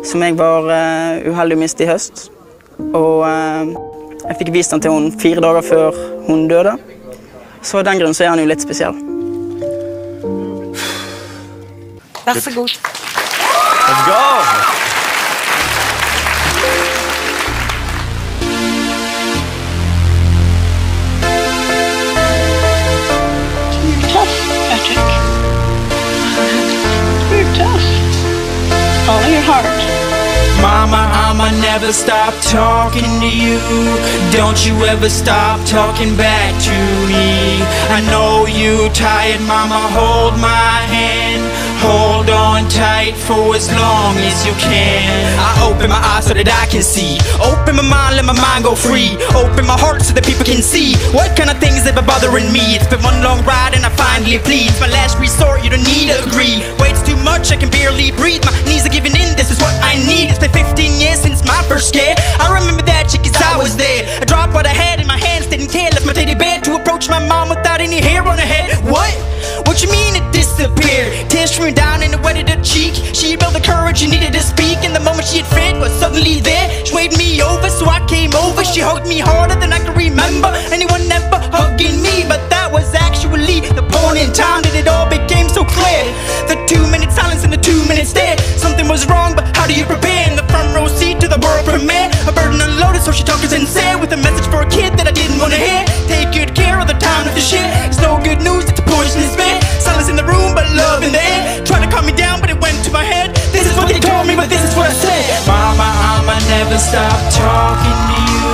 som jeg var uheldig å miste i høst. Og jeg fikk vist den til henne 4 dager før hun døde. Så av den grunn så er han jo litt spesiell. Vær så god. Let's go! Follow your heart. Mama, I'ma never stop talking to you. Don't you ever stop talking back to me. I know you tired, Mama, hold my hand. Hold on tight for as long as you can. I open my eyes so that I can see. Open my mind, let my mind go free. Open my heart so that people can see what kind of things that been bothering me. It's been one long ride and I finally plead. It's my last resort, you don't need to agree. Wait's too much, I can barely breathe. My knees are giving in, this is what I need. It's been 15 years since my first scare. I remember that chick as I was there. I dropped what I had in my hands, didn't care. Left my teddy bear to approach my mom without any hair on her head. What? What you mean it disappeared? Tears streaming down and it wetted her cheek. She built the courage she needed to speak. And the moment she had fit was suddenly there. She waved me over so I came over. She hugged me harder than I can remember anyone ever hugging me. But that was actually the point in time that it all became so clear. The 2-minute silence and the 2-minute stare. Something was wrong, but how do you prepare? In the front row seat to the world premiere, a burden unloaded so she talked sincere with a message for a kid that I didn't want to hear. Take good care of the time of the shit. It's no good news, it's a poisonous bit. Silence in the room, but love in the air. Try to calm me down, but it went to my head. This is what they told me, but this is what I said. Mama, I'ma never stop talking to you.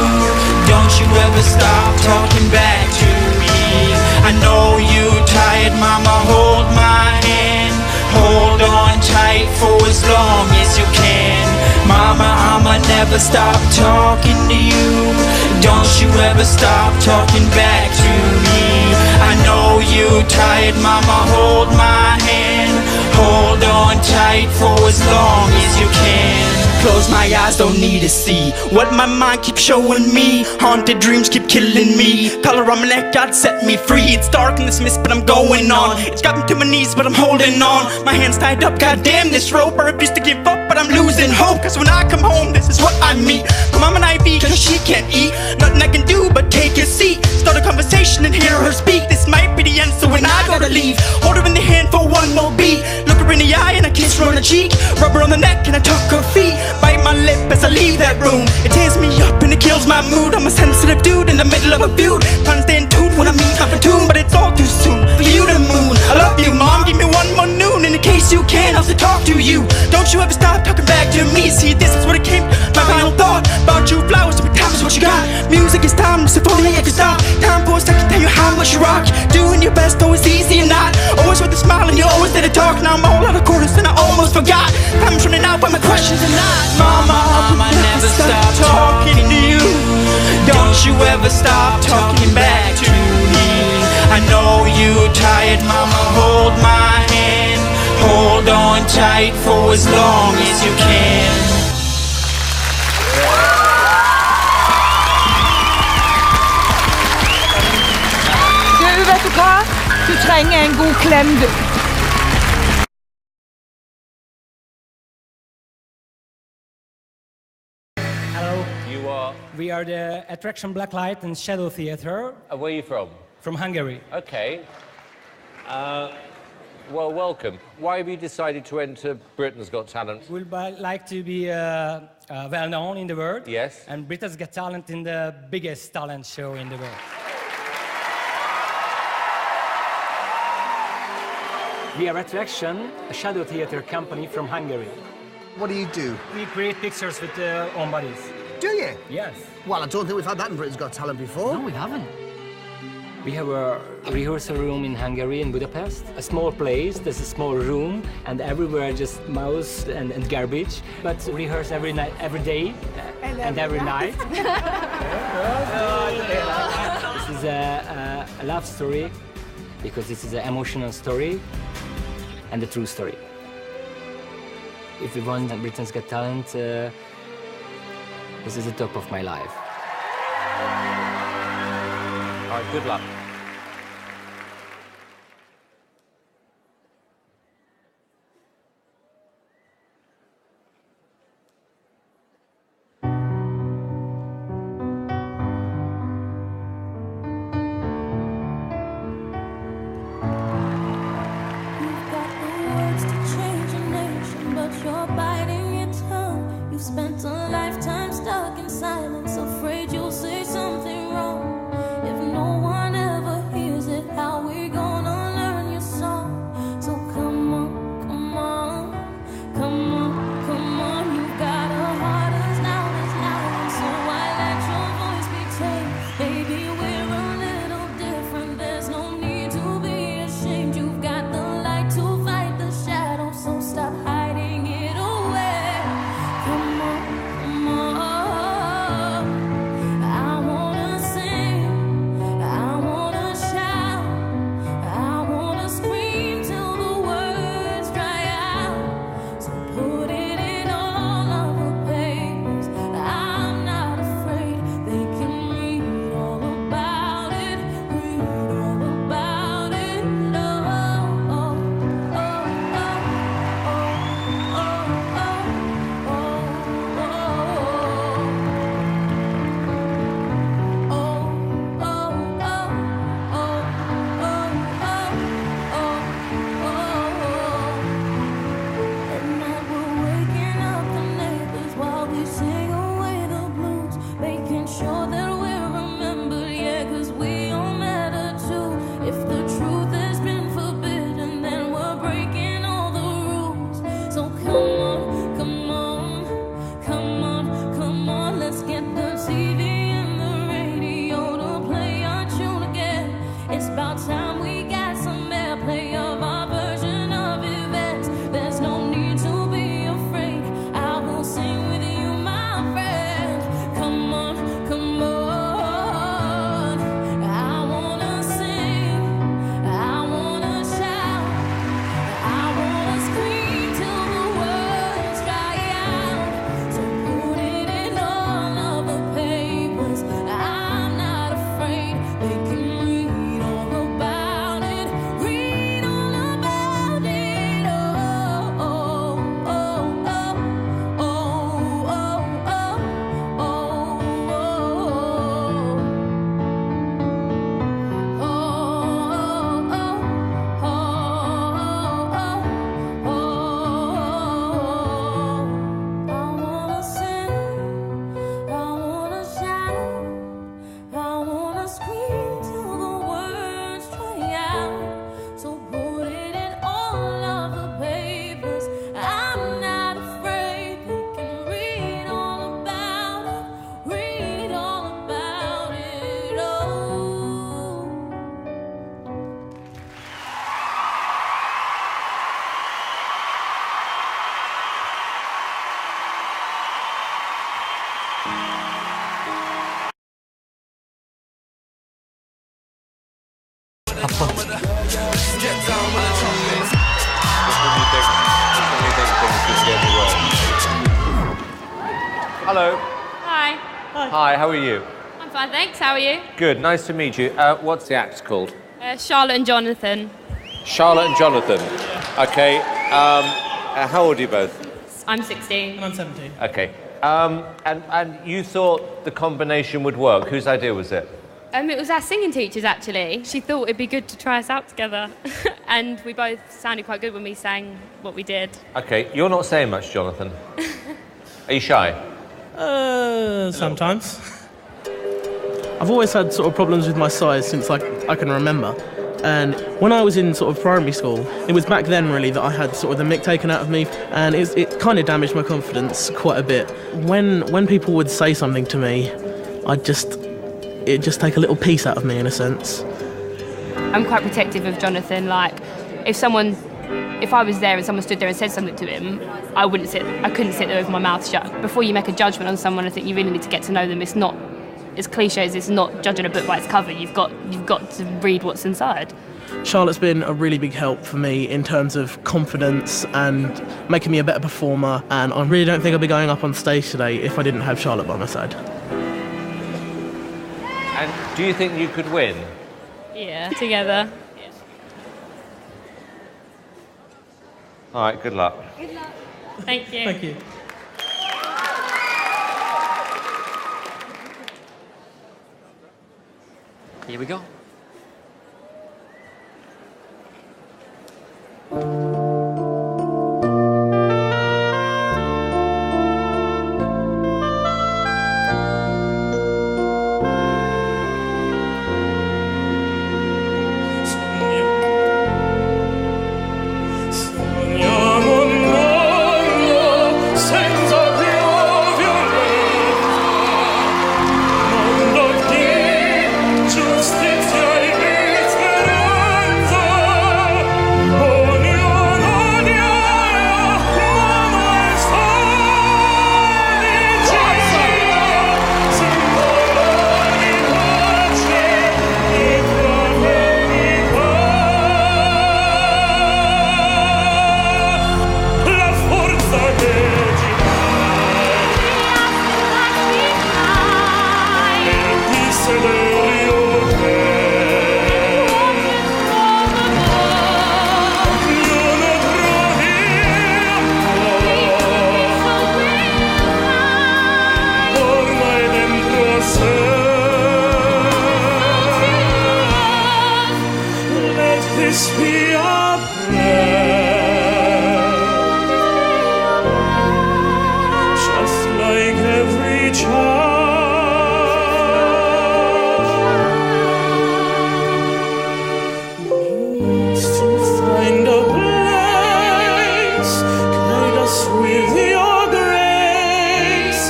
Don't you ever stop talking back to me. I know you tired, Mama, hold my hand. Hold on tight for as long as you can. Mama, I'ma never stop talking to you. Don't you ever stop talking back to me. I know you tired, Mama, hold my hand. Hold on tight for as long as you can. Close my eyes, don't need to see what my mind keeps showing me. Haunted dreams keep killing me. Color on my neck, God set me free. It's dark in this mist, but I'm going on. It's got me to my knees, but I'm holding on. My hands tied up, goddamn this rope. I refuse to give up, but I'm losing hope. Cause when I come home, this is what I meet. My mom and I be, cause she can't eat. Nothing I can do but take a seat. Start a conversation and hear her speak. This might be the end, so when I gotta leave, hold her in the hand for one more beat. Look her in the eye and I kiss her on the cheek. Rub her on the neck and I tuck her feet. Bite my lip as I leave that room. It tears me up and it kills my mood. I'm a sensitive dude in the middle of a feud. Trying to stay in tune when I meet my platoon, but it's all too soon for you to moon. I love you, Mom, give me one more noon. And in case you can, I'll still talk to you. Don't you ever stop talking back to me. See, this is what it came, my final thought. About you, flowers, every time is what you got. Music is timeless, if only I could stop. Time for a second, tell you how much you rock. Doing your best, though it's easy or not. Always with a smile and you're always there to talk. Now I'm all out of quarters and I almost forgot. Time's running out, but my questions are not. Mama, I'ma never stop talking to you. Don't you ever stop talking back to me. I know you tired, Mama, hold my hand. Hold on tight for as long as you can. Du, vet du hva? Du trenger en god klem, du. We are the Attraction Blacklight and Shadow Theatre. Where are you from? From Hungary. Okay. Well, welcome. Why have you decided to enter Britain's Got Talent? We'd like to be well known in the world. Yes. And Britain's Got Talent in the biggest talent show in the world. We are Attraction, a shadow theatre company from Hungary. What do you do? We create pictures with our own bodies. Do you? Yes. Well, I don't think we've had that in Britain's Got Talent before. No, we haven't. We have a rehearsal room in Hungary, in Budapest. A small place, there's a small room, and everywhere just mouse and garbage. But we rehearse every night, every day, and every night. This is a love story, because this is an emotional story, and a true story. If we won Britain's Got Talent, this is the top of my life. All right, good luck. Baby, we're a little different. There's no need to be ashamed. You've got the light to fight the shadow, so stop hiding it away. Come on, come on. I wanna sing, I wanna shout, I wanna scream till the words dry out. So put it in all of the papers. I'm not afraid. They can read all about it, read all about it. Oh, oh, oh, oh, oh, oh, At night we're waking up the neighbors while we sing away the blues, making sure that we're remembered, yeah, 'cause we all matter too. If the truth has been forbidden, then we're breaking all the rules. So come on, come on, come on, come on, let's get the TV and the radio to play our tune again. It's about time we got some airplay of our version of events. There's no need to be afraid. I will sing with you, my friend. Come on, come on. I wanna sing, I wanna shout, I wanna scream till the words dry out. So put it in all of the papers. I'm not afraid. They can read all about it, read all about it. Oh, oh, oh, oh, oh, oh, oh, I wanna sing, I wanna shout, I wanna scream till the words dry out. So put it in all of the papers. I'm not afraid. They can read all about it, read all about it. Oh. Hello. Hi. Hi, how are you? I'm fine, thanks. How are you? Good, nice to meet you. What's the act called? Charlotte and Jonathan. Charlotte and Jonathan. Okay. How old are you both? I'm 16. I'm 17. Okay. And you thought the combination would work. Whose idea was it? It was our singing teachers, actually. She thought it'd be good to try us out together. And we both sounded quite good when we sang what we did. Okay, you're not saying much, Jonathan. Are you shy? Sometimes. I've always had sort of problems with my size since I can remember. And when I was in sort of primary school, it was back then really that I had sort of the mick taken out of me, and it kind of damaged my confidence quite a bit. When people would say something to me, it'd just take a little piece out of me in a sense. I'm quite protective of Jonathan. Like, if I was there and someone stood there and said something to him, I couldn't sit there with my mouth shut. Before you make a judgment on someone, I think you really need to get to know them. It's not, as cliche as it's not judging a book by its cover. You've got to read what's inside. Charlotte's been a really big help for me in terms of confidence and making me a better performer, and I really don't think I'd be going up on stage today if I didn't have Charlotte by my side. And do you think you could win? Yeah, together. Yeah. All right, good luck. Good luck. Thank you. Thank you. Here we go. Senza più violenza, mondo di this be our prayer? Just like every child. With your grace,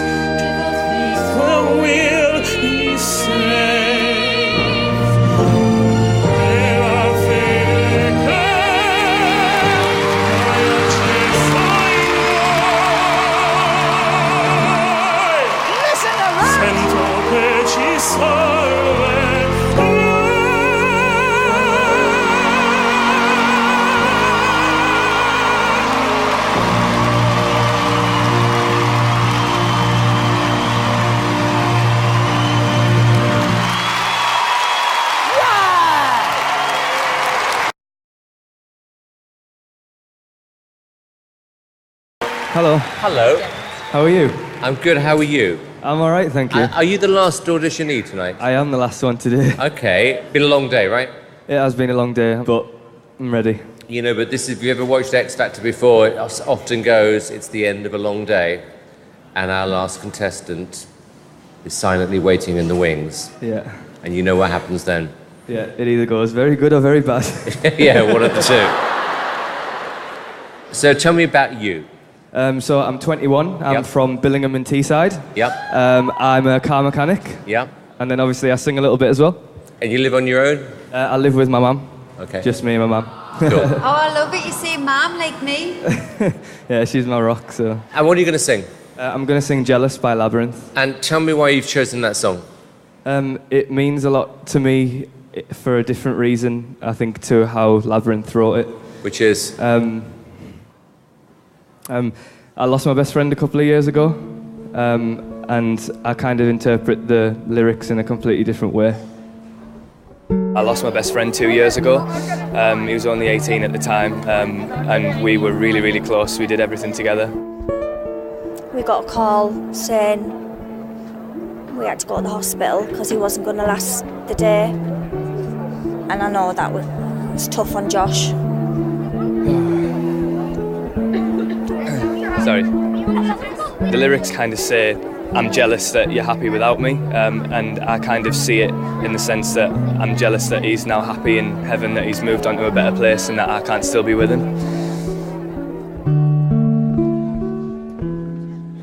where we'll be safe. Where our faith Listen to that! Sento che ci salve. Hello. Hello. How are you? I'm good. How are you? I'm all right, thank you. Are you the last auditionee tonight? I am the last one today. Okay. Been a long day, right? It has been a long day, but I'm ready. You know, but this is, if you ever watched X Factor before, it often goes, it's the end of a long day, and our last contestant is silently waiting in the wings. Yeah. And you know what happens then? Yeah, it either goes very good or very bad. Yeah, one of the two. So tell me about you. So I'm 21. I'm from Billingham in Teesside. Yep. I'm a car mechanic. Yep. And then obviously I sing a little bit as well. And you live on your own? I live with my mum. Okay. Just me and my mum. Cool. Oh, I love it. You say mum like me. Yeah, she's my rock, so. And what are you going to sing? I'm going to sing Jealous by Labyrinth. And tell me why you've chosen that song. It means a lot to me for a different reason, I think, to how Labyrinth wrote it. Which is? I lost my best friend a couple of years ago, and I kind of interpret the lyrics in a completely different way. I lost my best friend 2 years ago. He was only 18 at the time, and we were really, really close. We did everything together. We got a call saying we had to go to the hospital because he wasn't going to last the day. And I know that was tough on Josh. Sorry. The lyrics kind of say, I'm jealous that you're happy without me, and I kind of see it in the sense that I'm jealous that he's now happy in heaven, that he's moved on to a better place and that I can't still be with him.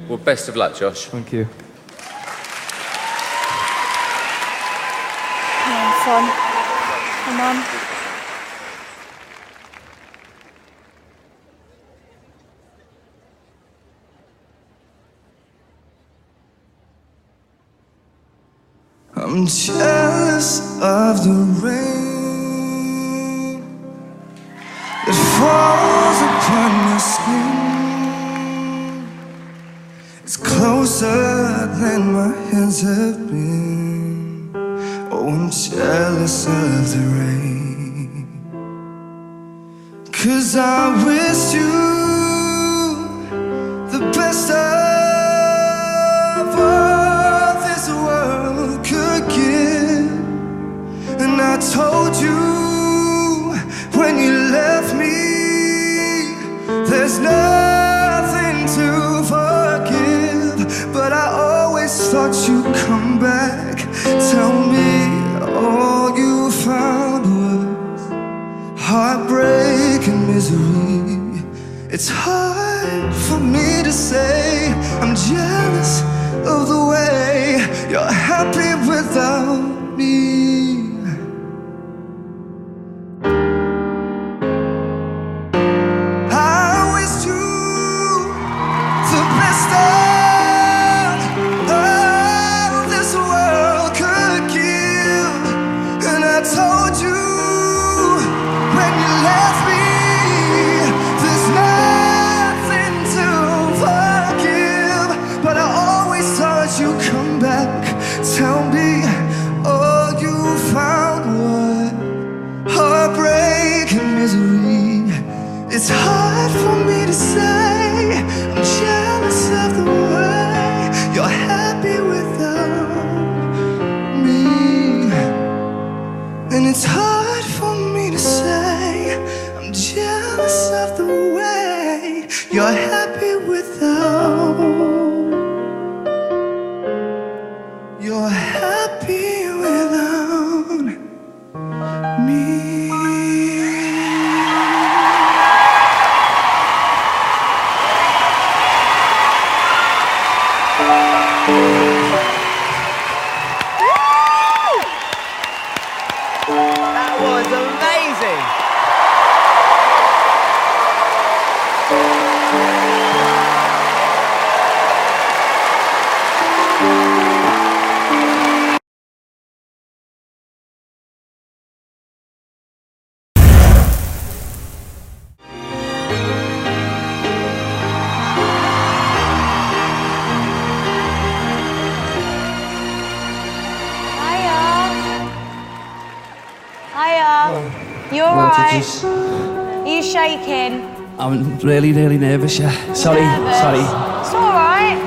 Well, best of luck, Josh. Thank you. Fun. Come on. I'm jealous of the rain that falls upon your skin. It's closer than my hands have been. Oh, I'm jealous of the rain, 'cause I wish you the best of all this world could give. And I told you when you left me, there's nothing to forgive. But I always thought you'd come back. Tell me all you found was heartbreak and misery. It's hard for me to say I'm jealous of the way you're happy without me. I wish you the best of this world could give. And I told you when you left me, there's nothing to forgive. But I always thought you'd come back. Tell me all you found was heartbreak and misery. It's hard for me to say I'm jealous of the way you're happy without me. And it's hard for me to say You alright? Are you shaking? I'm really, really nervous, yeah. Sorry. It's alright.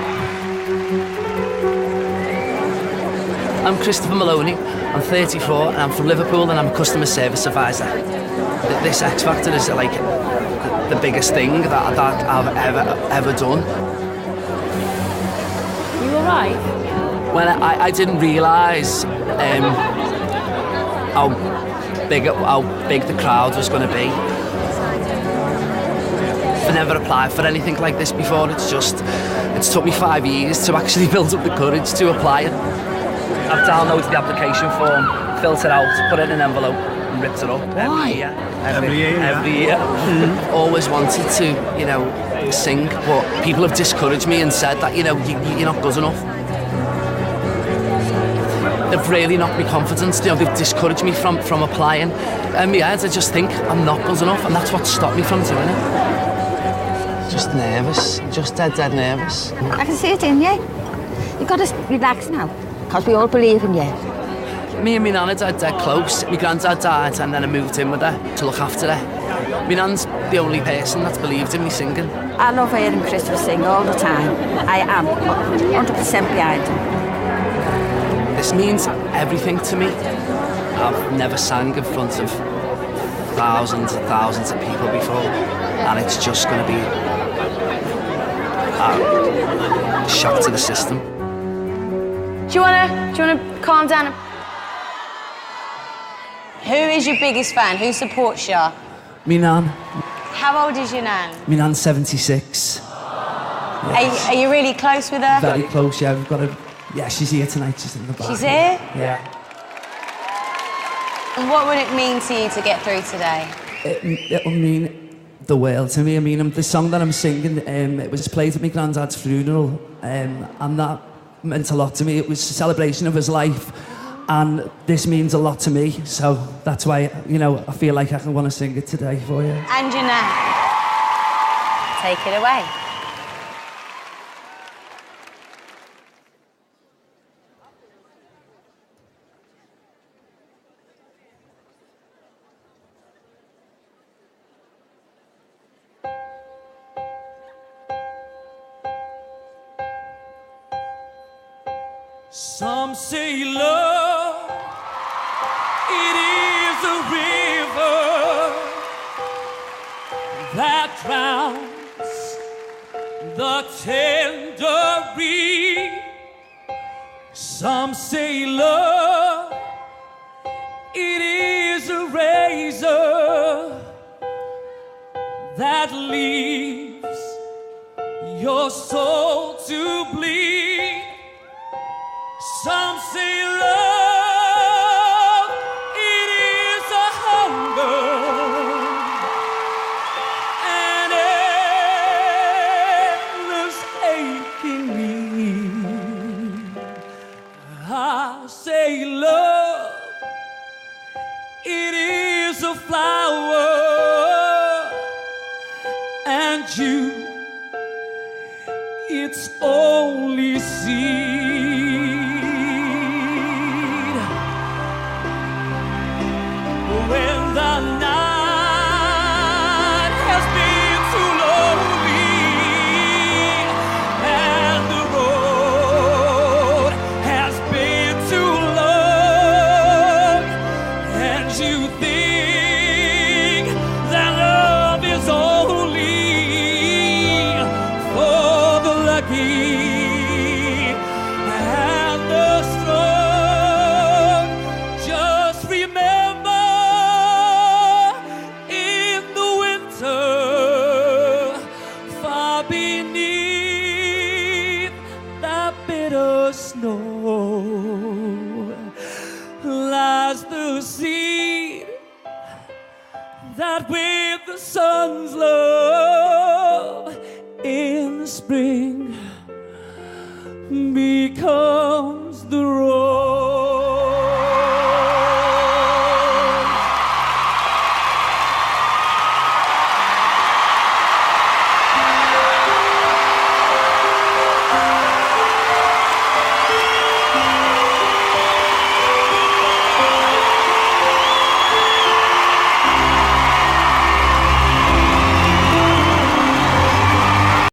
I'm Christopher Maloney. I'm 34 and I'm from Liverpool and I'm a customer service advisor. This X Factor is like the biggest thing that I've ever done. You alright? When I didn't realise how big the crowd was going to be. I've never applied for anything like this before. It's took me 5 years to actually build up the courage to apply it. I've downloaded the application form, filled it out, put it in an envelope and ripped it up. Why? Every year. Always wanted to, sing, but people have discouraged me and said that, you're not good enough. They've really knocked me confidence, they've discouraged me from applying. In my head, I just think I'm not good enough, and that's what stopped me from doing it. Just nervous, just dead nervous. I can see it in you. You've got to relax now, because we all believe in you. Me and my nan are dead close. My granddad died and then I moved in with her to look after her. My nan's the only person that's believed in me singing. I love hearing Christopher sing all the time. I am 100% behind him. This means everything to me. I've never sang in front of thousands and thousands of people before, and it's just going to be a shock to the system. Do you wanna calm down? Who is your biggest fan? Who supports you? Me nan. How old is your nan? Me nan's 76. Yes. Are you really close with her? Very close, yeah. We've got her. Yeah, she's here tonight. She's in the back. She's here? Yeah. And what would it mean to you to get through today? It'll mean the world to me. I mean, the song that I'm singing, it was played at my granddad's funeral, and that meant a lot to me. It was a celebration of his life, and this means a lot to me. So that's why, I feel like I want to sing it today for you. And your nan. Take it away. Some say love, it is a river that drowns the tender reed. Some say love, it is a razor that leaves your soul to bleed. Some say love, it is a hunger, an endless aching need. I say love, it is a flower, and you, its only seed. When the night has been too lonely and the road has been too long, and you think that love is only for the lucky and the strong, just remember, snow lies the seed that with the sun's love in the spring becomes the rose.